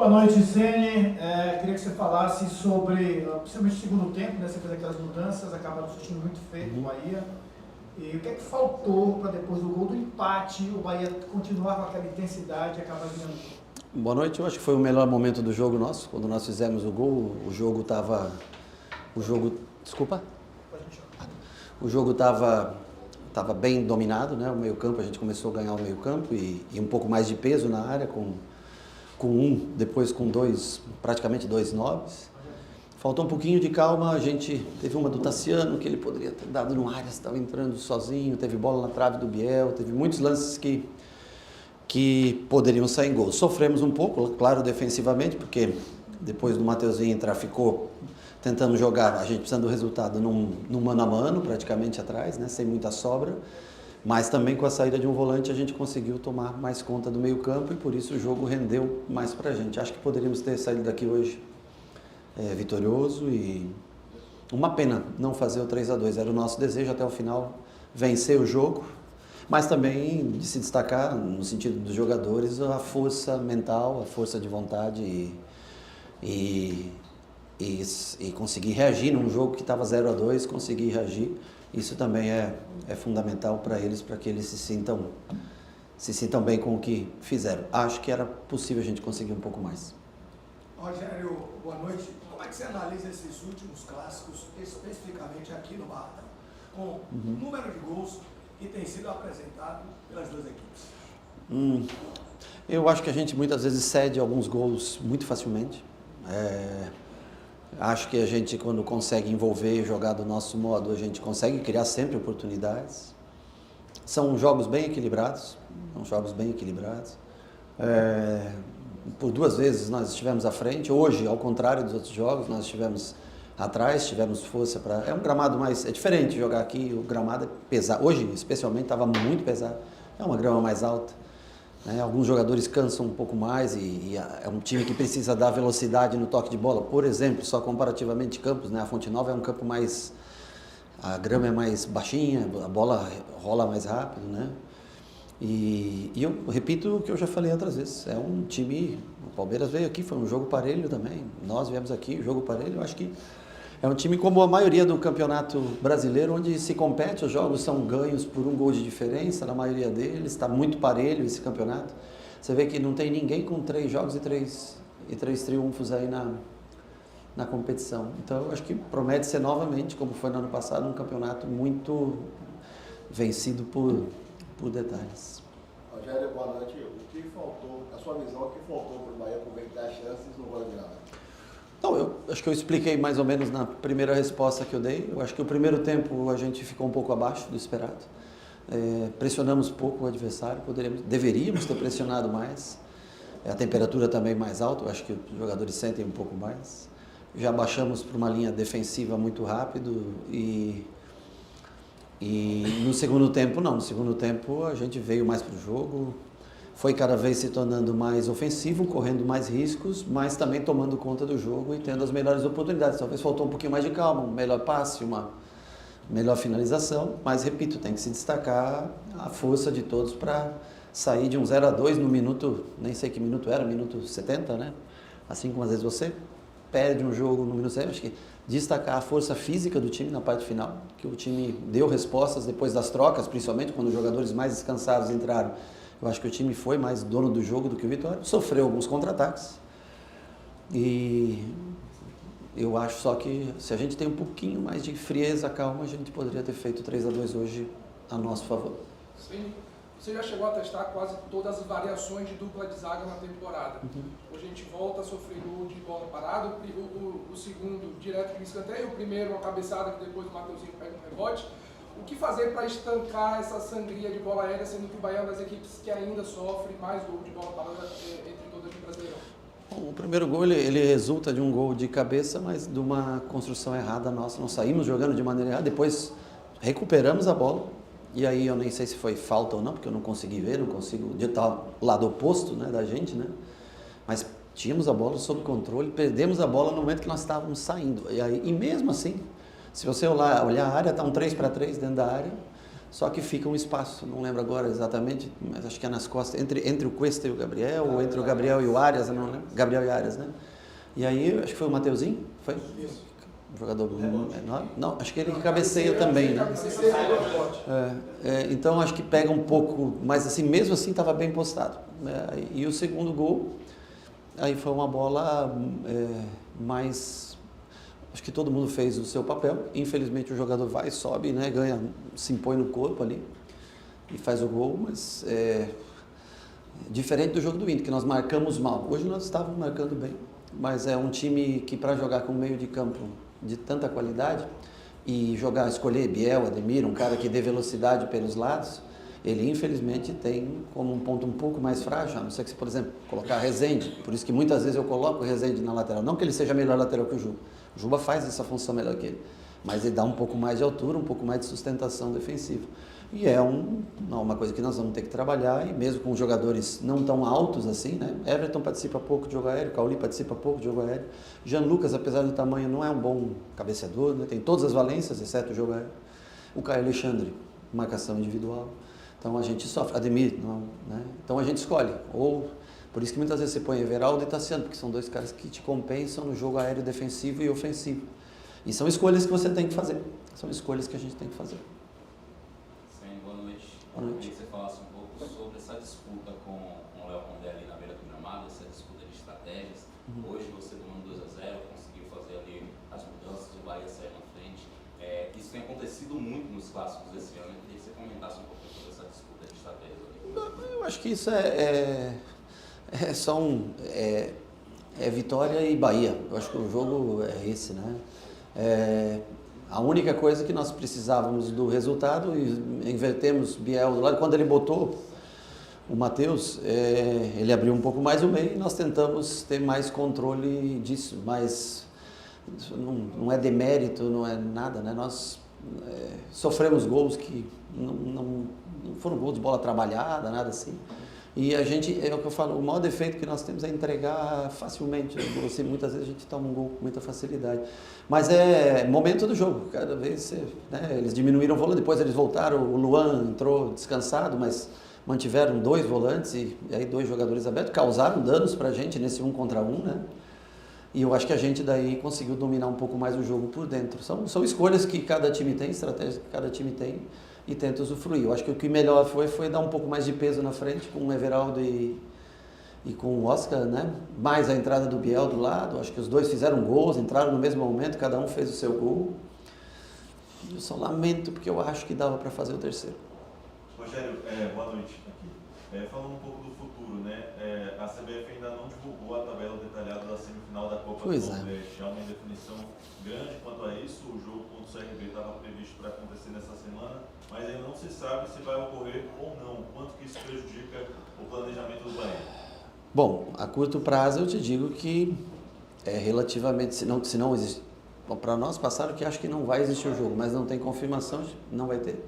Boa noite, Zene. Queria que você falasse sobre, principalmente o segundo tempo, né? Você fez aquelas mudanças, acaba sentindo muito feio o Bahia. E o que é que faltou para depois do gol do empate, o Bahia continuar com aquela intensidade e acabar ganhando? Boa noite, eu acho que foi o melhor momento do jogo nosso, quando nós fizemos o gol, desculpa? O jogo estava bem dominado, né? O meio-campo, a gente começou a ganhar o meio-campo e um pouco mais de peso na área, depois com dois, praticamente dois nobres. Faltou um pouquinho de calma, a gente teve uma do Tassiano, que ele poderia ter dado no área, estava entrando sozinho, teve bola na trave do Biel, teve muitos lances que poderiam sair em gol. Sofremos um pouco, claro, defensivamente, porque depois do Mateuzinho entrar, ficou tentando jogar, a gente precisando do resultado num mano a mano, praticamente atrás, né, sem muita sobra, mas também com a saída de um volante a gente conseguiu tomar mais conta do meio campo e por isso o jogo rendeu mais pra gente. Acho que poderíamos ter saído daqui hoje vitorioso e uma pena não fazer o 3-2, era o nosso desejo até o final vencer o jogo, mas também de se destacar no sentido dos jogadores a força mental, a força de vontade e conseguir reagir num jogo que estava 0-2, conseguir reagir, isso também é fundamental para que eles se sintam bem com o que fizeram. Acho que era possível a gente conseguir um pouco mais. Rogério, boa noite. Como é que você analisa esses últimos clássicos, especificamente aqui no Barra, com o número de gols que tem sido apresentado pelas duas equipes? Eu acho que a gente muitas vezes cede alguns gols muito facilmente. Acho que a gente, quando consegue envolver e jogar do nosso modo, a gente consegue criar sempre oportunidades. São jogos bem equilibrados, por duas vezes nós estivemos à frente. Hoje, ao contrário dos outros jogos, nós estivemos atrás, tivemos força para... É um gramado mais... É diferente jogar aqui, o gramado é pesado. Hoje, especialmente, estava muito pesado. É uma grama mais alta. Né? Alguns jogadores cansam um pouco mais e é um time que precisa dar velocidade no toque de bola. Por exemplo, só comparativamente Campos, né? A Fonte Nova é um campo mais... A grama é mais baixinha, a bola rola mais rápido, né? E eu repito o que eu já falei outras vezes, é um time, o Palmeiras veio aqui, foi um jogo parelho também, nós viemos aqui, jogo parelho, eu acho que é um time como a maioria do campeonato brasileiro, onde se compete, os jogos são ganhos por um gol de diferença, na maioria deles, está muito parelho esse campeonato, você vê que não tem ninguém com 3 jogos e três triunfos aí na competição, então eu acho que promete ser novamente, como foi no ano passado, um campeonato muito vencido por detalhes. Rogério, boa noite. O que faltou, a sua visão, o que faltou para o Bahia aproveitar as chances no gol de nada? Não, eu acho que eu expliquei mais ou menos na primeira resposta que eu dei. Eu acho que o primeiro tempo a gente ficou um pouco abaixo do esperado. Pressionamos pouco o adversário, deveríamos ter pressionado mais. A temperatura também mais alta, eu acho que os jogadores sentem um pouco mais. Já baixamos para uma linha defensiva muito rápido e no segundo tempo não, no segundo tempo a gente veio mais para o jogo, foi cada vez se tornando mais ofensivo, correndo mais riscos, mas também tomando conta do jogo e tendo as melhores oportunidades. Talvez faltou um pouquinho mais de calma, um melhor passe, uma melhor finalização, mas repito, tem que se destacar a força de todos para sair de um 0-2 no minuto, nem sei que minuto era, minuto 70, né? Assim como às vezes você perde um jogo no minuto 0, acho que destacar a força física do time na parte final, que o time deu respostas depois das trocas, principalmente quando os jogadores mais descansados entraram. Eu acho que o time foi mais dono do jogo do que o Vitória, sofreu alguns contra-ataques e eu acho só que se a gente tem um pouquinho mais de frieza, calma, a gente poderia ter feito 3-2 hoje a nosso favor. Sim. Você já chegou a testar quase todas as variações de dupla de zaga na temporada. Hoje a gente volta a sofrer gol de bola parada, o segundo direto de escanteio, o primeiro uma cabeçada que depois o Mateuzinho pega um rebote. O que fazer para estancar essa sangria de bola aérea, sendo que o Bahia é uma das equipes que ainda sofre mais gol de bola parada entre todas do Brasileirão? Bom, o primeiro gol ele resulta de um gol de cabeça, mas de uma construção errada nossa. Nós saímos jogando de maneira errada, depois recuperamos a bola. E aí eu nem sei se foi falta ou não, porque eu não consegui ver, não consigo, de estar lado oposto, né, da gente, né? Mas tínhamos a bola sob controle, perdemos a bola no momento que nós estávamos saindo. E mesmo assim, se você olhar a área, está um 3-3 dentro da área, só que fica um espaço, não lembro agora exatamente, mas acho que é nas costas, entre o Cuesta e o Gabriel, ou entre o Gabriel e o Arias, não lembro, Gabriel e Arias, né? E aí, acho que foi o Mateuzinho, foi? Um jogador menor? Não, acho que ele cabeceia também, né? Então, acho que pega um pouco, mas assim, mesmo assim estava bem postado. E o segundo gol, aí foi uma bola mais... Acho que todo mundo fez o seu papel. Infelizmente o jogador vai, sobe, né, ganha, se impõe no corpo ali e faz o gol, mas diferente do jogo do Inter, que nós marcamos mal. Hoje nós estávamos marcando bem, mas é um time que para jogar com meio de campo de tanta qualidade e escolher Biel, Ademir, um cara que dê velocidade pelos lados, ele infelizmente tem como um ponto um pouco mais frágil, a não ser que você, por exemplo, colocar Rezende, por isso que muitas vezes eu coloco o Rezende na lateral, não que ele seja melhor lateral que o Juba. O Juba faz essa função melhor que ele, mas ele dá um pouco mais de altura, um pouco mais de sustentação defensiva. E é uma coisa que nós vamos ter que trabalhar, e mesmo com jogadores não tão altos assim, né? Everton participa pouco de jogo aéreo, Cauli participa pouco de jogo aéreo, Jean Lucas, apesar do tamanho, não é um bom cabeceador, né? Tem todas as valências, exceto o jogo aéreo. O Caio Alexandre, marcação individual. Então a gente sofre, Ademir, não, né? Então a gente escolhe, por isso que muitas vezes você põe Everaldo e Tassiano, porque são dois caras que te compensam no jogo aéreo defensivo e ofensivo. E são escolhas que você tem que fazer. São escolhas que a gente tem que fazer. Sim, boa noite. Boa noite. Eu queria que você falasse um pouco sobre essa disputa com o Léo Condé ali na beira do gramado, essa disputa de estratégias. Hoje você tomando 2-0, conseguiu fazer ali as mudanças, o Bahia sair na frente. Isso tem acontecido muito nos clássicos desse ano. Eu queria que você comentasse um pouco sobre essa disputa de estratégias ali. Eu acho que isso é Vitória e Bahia. Eu acho que o jogo é esse, né? A única coisa que nós precisávamos do resultado, e invertemos Biel do lado, quando ele botou o Matheus, ele abriu um pouco mais o meio e nós tentamos ter mais controle disso, mas não é demérito, não é nada, né? Nós sofremos gols que não foram gols de bola trabalhada, nada assim. E a gente, é o que eu falo, o maior defeito que nós temos é entregar facilmente. Assim, muitas vezes a gente toma um gol com muita facilidade. Mas é momento do jogo, cada vez, né, eles diminuíram o volume, depois eles voltaram, o Luan entrou descansado, mas mantiveram 2 volantes e aí 2 jogadores abertos, causaram danos pra gente nesse 1 contra 1, né? E eu acho que a gente daí conseguiu dominar um pouco mais o jogo por dentro. São escolhas que cada time tem, estratégias que cada time tem, e tenta usufruir. Eu acho que o que melhor foi dar um pouco mais de peso na frente com o Everaldo e com o Oscar, né? Mais a entrada do Biel do lado. Acho que os dois fizeram gols, entraram no mesmo momento, cada um fez o seu gol. Eu só lamento porque eu acho que dava para fazer o terceiro. Rogério, boa noite aqui. Falando um pouco do futuro, né? A CBF ainda não divulgou a tabela detalhada da semifinal da Copa do Nordeste. Há uma indefinição grande quanto a isso. O jogo contra o CRB estava previsto para acontecer nessa semana, mas ainda não se sabe se vai ocorrer ou não. Quanto que isso prejudica o planejamento do Bahia? Bom, a curto prazo eu te digo que relativamente, se não existe. Bom, para nós passaram que acho que não vai existir o jogo, mas não tem confirmação, não vai ter.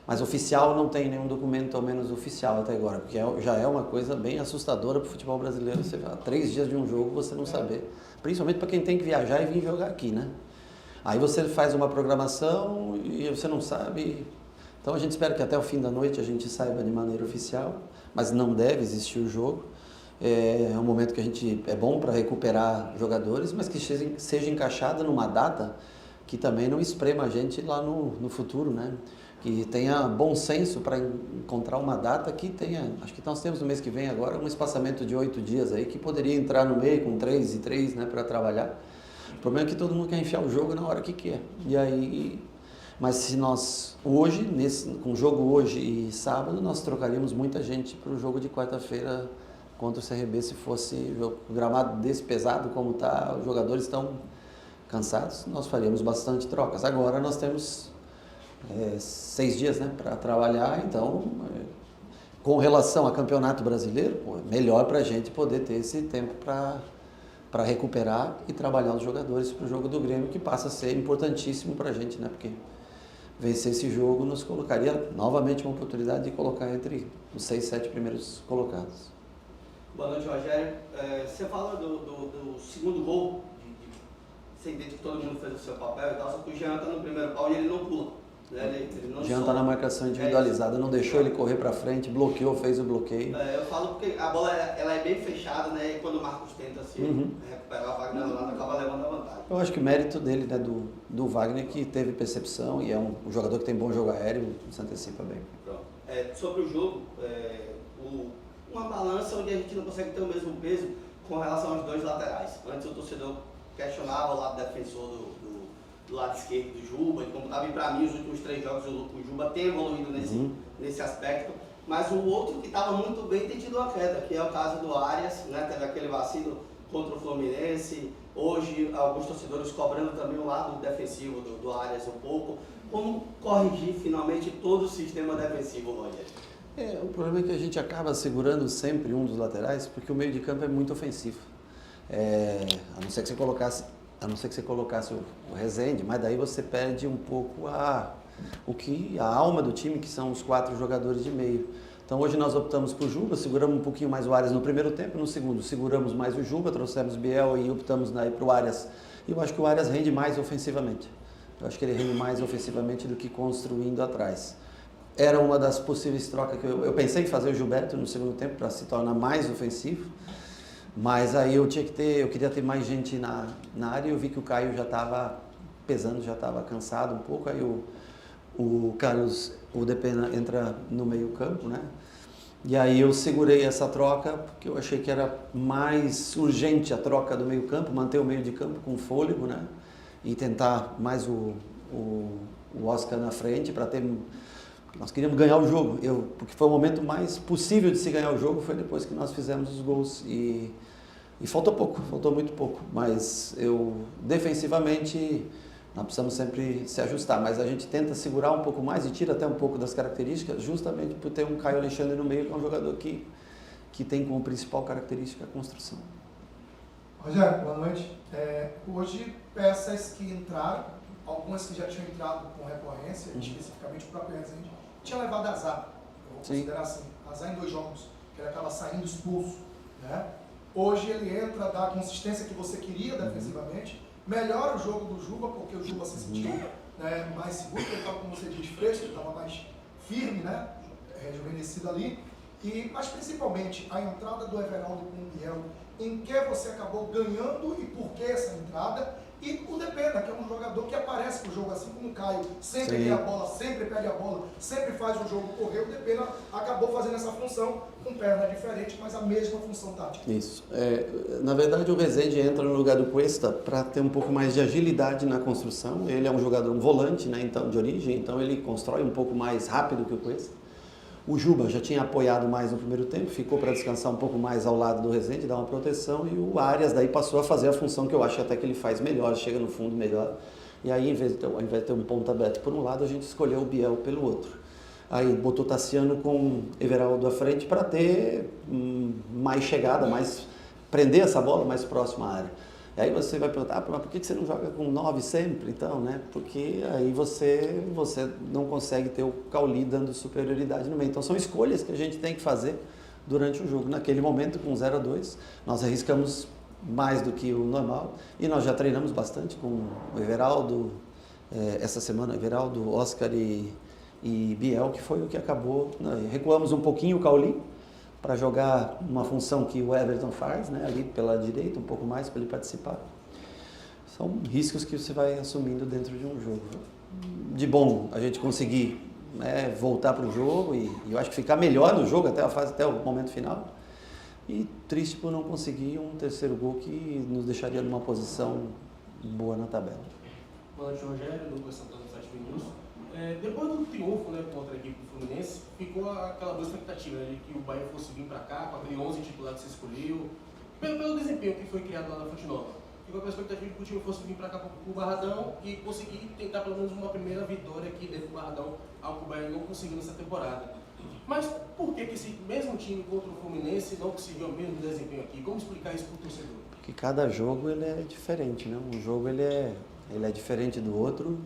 Mas oficial não tem nenhum documento, ao menos oficial até agora, porque já é uma coisa bem assustadora para o futebol brasileiro. Você vai 3 dias de um jogo, você não saber. Principalmente para quem tem que viajar e vir jogar aqui, né? Aí você faz uma programação e você não sabe. Então a gente espera que até o fim da noite a gente saiba de maneira oficial, mas não deve existir o jogo. É um momento que a gente é bom para recuperar jogadores, mas que seja encaixada numa data que também não esprema a gente lá no futuro, né? Que tenha bom senso para encontrar uma data que tenha, acho que nós temos no mês que vem agora um espaçamento de 8 dias aí, que poderia entrar no meio com 3 e 3, né, para trabalhar. O problema é que todo mundo quer enfiar o jogo na hora que quer. E aí, mas se nós hoje, com o jogo hoje e sábado, nós trocaríamos muita gente para o jogo de quarta-feira contra o CRB, se fosse o gramado desse pesado como está, os jogadores estão cansados, nós faríamos bastante trocas. Agora nós temos 6 dias, né, para trabalhar, então, com relação ao Campeonato Brasileiro, melhor para a gente poder ter esse tempo para recuperar e trabalhar os jogadores para o jogo do Grêmio, que passa a ser importantíssimo para a gente, né, porque vencer esse jogo nos colocaria novamente uma oportunidade de colocar entre os 6, 7 primeiros colocados. Boa noite, Rogério. Você fala do segundo gol, você entende que todo mundo fez o seu papel e tal, só que o Jean está no primeiro pau e ele não pula. Né? Ele não Jean tá na marcação individualizada, não deixou ele correr para frente, bloqueou, fez o bloqueio. Eu falo porque a bola ela é bem fechada, né? E quando o Marcos tenta recuperar o Wagner Leonardo, acaba levando a vantagem. Eu acho que o mérito dele, né, do Wagner, que teve percepção e é um jogador que tem bom jogo aéreo, se antecipa bem. Sobre o jogo, uma balança onde a gente não consegue ter o mesmo peso com relação aos dois laterais. Antes o torcedor questionava o lado defensor do lado esquerdo do Juba, e como estava para mim os últimos 3 jogos o Juba tem evoluído nesse aspecto, mas o outro que estava muito bem tem tido uma queda, que é o caso do Arias, né? Teve aquele vacilo contra o Fluminense, hoje alguns torcedores cobrando também o lado defensivo do Arias um pouco. Como corrigir finalmente todo o sistema defensivo, Roger? O problema é que a gente acaba segurando sempre um dos laterais, porque o meio de campo é muito ofensivo. A não ser que você colocasse o Rezende, mas daí você perde um pouco a alma do time, que são os 4 jogadores de meio. Então hoje nós optamos por Juba, seguramos um pouquinho mais o Arias no primeiro tempo, no segundo seguramos mais o Juba, trouxemos Biel e optamos para o Arias. E eu acho que o Arias rende mais ofensivamente. Eu acho que ele rende mais ofensivamente do que construindo atrás. Era uma das possíveis trocas que eu pensei em fazer o Gilberto no segundo tempo para se tornar mais ofensivo, mas aí eu queria ter mais gente na área e eu vi que o Caio já estava pesando, já estava cansado um pouco, aí o Carlos, o Depena entra no meio campo, né? E aí eu segurei essa troca porque eu achei que era mais urgente a troca do meio campo, manter o meio de campo com fôlego, né? E tentar mais o Oscar na frente para ter... Nós queríamos ganhar o jogo, porque foi o momento mais possível de se ganhar o jogo, foi depois que nós fizemos os gols e faltou muito pouco, mas defensivamente nós precisamos sempre se ajustar, mas a gente tenta segurar um pouco mais e tira até um pouco das características, justamente por ter um Caio Alexandre no meio, que é um jogador que tem como principal característica a construção. Rogério, boa noite. Hoje, peças que entraram, algumas que já tinham entrado com recorrência, especificamente o próprio Rezende, tinha levado azar. Eu vou considerar assim, azar em 2 jogos, que ele acaba saindo expulso. Né? Hoje ele entra, dá a consistência que você queria defensivamente, melhora o jogo do Juba, porque o Juba se sentiu mais seguro, ele estava, como você diz, fresco, ele estava mais firme, né? Rejuvenescido ali. Mas principalmente a entrada do Everaldo com o Biel, em que você acabou ganhando e por que essa entrada, e o Depena, que é um jogador que aparece no jogo, assim como o Caio, sempre tem a bola, sempre pega a bola, sempre faz o jogo correr. O Depena acabou fazendo essa função com perna diferente, mas a mesma função tática. Isso. Na verdade, o Rezende entra no lugar do Cuesta para ter um pouco mais de agilidade na construção. Ele é um jogador, um volante, né, então, de origem, então ele constrói um pouco mais rápido que o Cuesta. O Juba já tinha apoiado mais no primeiro tempo, ficou para descansar um pouco mais ao lado do Rezende, dar uma proteção, e o Arias daí passou a fazer a função que eu acho até que ele faz melhor, chega no fundo melhor. E aí, ao invés de ter um ponta aberto por um lado, a gente escolheu o Biel pelo outro. Aí botou Tassiano com Everaldo à frente para ter mais chegada, prender essa bola mais próxima à área. E aí você vai perguntar, mas por que você não joga com 9 sempre, então, né? Porque aí você não consegue ter o Cauli dando superioridade no meio. Então são escolhas que a gente tem que fazer durante o jogo. Naquele momento, com 0-2, nós arriscamos mais do que o normal e nós já treinamos bastante com o Everaldo, essa semana, Everaldo, Oscar e Biel, que foi o que acabou. Recuamos um pouquinho o Cauli para jogar uma função que o Everton faz, né, ali pela direita, um pouco mais para ele participar. São riscos que você vai assumindo dentro de um jogo. De bom a gente conseguir voltar para o jogo e eu acho que ficar melhor no jogo até o momento final. E triste por não conseguir um terceiro gol que nos deixaria numa posição boa na tabela. Boa noite, Rogério, Lucas Santana do Site News. Depois do triunfo, né, contra a equipe do Fluminense, ficou aquela boa expectativa, né, de que o Bahia fosse vir para cá, com aquele 11 titular que você escolheu, pelo desempenho que foi criado lá na Fonte Nova. Ficou com a expectativa de que o time fosse vir para cá para o Barradão e conseguir tentar pelo menos uma primeira vitória aqui dentro do Barradão, algo que o Bahia não conseguiu nessa temporada. Mas por que esse mesmo time contra o Fluminense não conseguiu o mesmo desempenho aqui? Como explicar isso para o torcedor? Porque cada jogo ele é diferente, né? Um jogo ele é diferente do outro.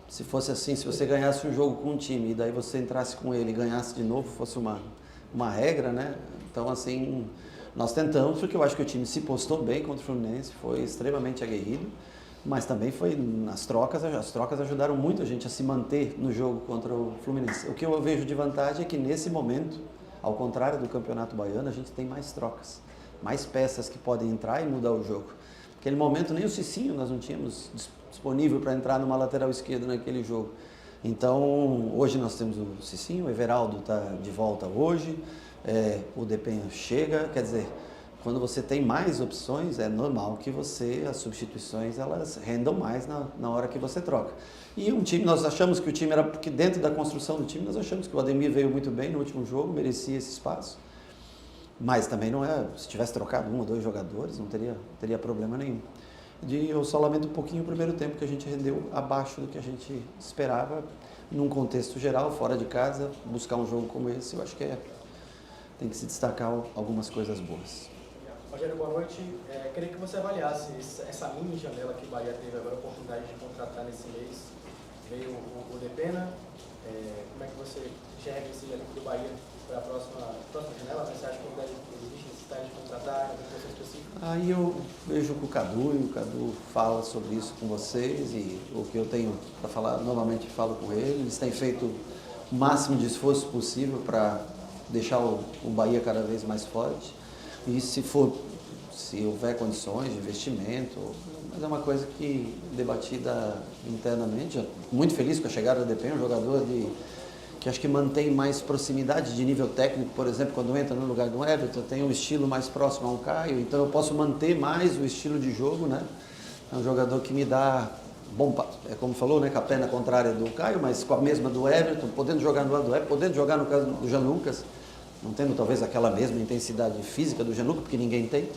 Se fosse assim, se você ganhasse um jogo com um time e daí você entrasse com ele e ganhasse de novo, fosse uma regra, né? Então, assim, nós tentamos, porque eu acho que o time se postou bem contra o Fluminense, foi extremamente aguerrido. Mas também foi nas trocas, as trocas ajudaram muito a gente a se manter no jogo contra o Fluminense. O que eu vejo de vantagem é que nesse momento, ao contrário do Campeonato Baiano, a gente tem mais trocas, mais peças que podem entrar e mudar o jogo. Naquele momento nem o Cicinho nós não tínhamos disponível para entrar numa lateral esquerda naquele jogo. Então hoje nós temos o Cicinho, o Everaldo está de volta hoje, o Depenha chega, quer dizer, quando você tem mais opções, é normal que as substituições, elas rendam mais na hora que você troca. E um time, nós achamos que o time era, porque dentro da construção do time, nós achamos que o Ademir veio muito bem no último jogo, merecia esse espaço. Mas também não é, se tivesse trocado 1 ou 2 jogadores, não teria problema nenhum. Eu só lamento um pouquinho o primeiro tempo que a gente rendeu abaixo do que a gente esperava, num contexto geral, fora de casa, buscar um jogo como esse, eu acho que tem que se destacar algumas coisas boas. Rogério, boa noite. Queria que você avaliasse essa mini janela que o Bahia teve agora a oportunidade de contratar nesse mês. Veio o Depena. Como é que você enxerga esse elenco do Bahia para a próxima janela? Você acha que existe necessidade de contratar uma pessoa específica? Aí eu vejo com o Cadu, e o Cadu fala sobre isso com vocês, e o que eu tenho para falar, novamente falo com ele. Eles têm feito o máximo de esforço possível para deixar o Bahia cada vez mais forte. E se houver condições de investimento, mas é uma coisa que debatida internamente. Muito feliz com a chegada do Depenha, um jogador que acho que mantém mais proximidade de nível técnico, por exemplo, quando entra no lugar do Everton, tem um estilo mais próximo ao Caio, então eu posso manter mais o estilo de jogo, né? É um jogador que me dá como falou, né, com a perna contrária do Caio, mas com a mesma do Everton, podendo jogar no lado do Everton, podendo jogar no caso do Jean Lucas, não tendo talvez aquela mesma intensidade física do Jean Lucas, porque ninguém tem,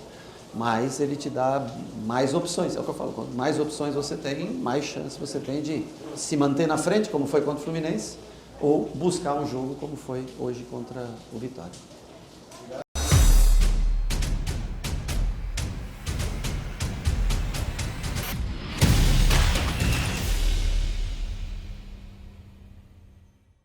mas ele te dá mais opções, é o que eu falo, quanto mais opções você tem, mais chance você tem de se manter na frente, como foi contra o Fluminense, ou buscar um jogo como foi hoje contra o Vitória.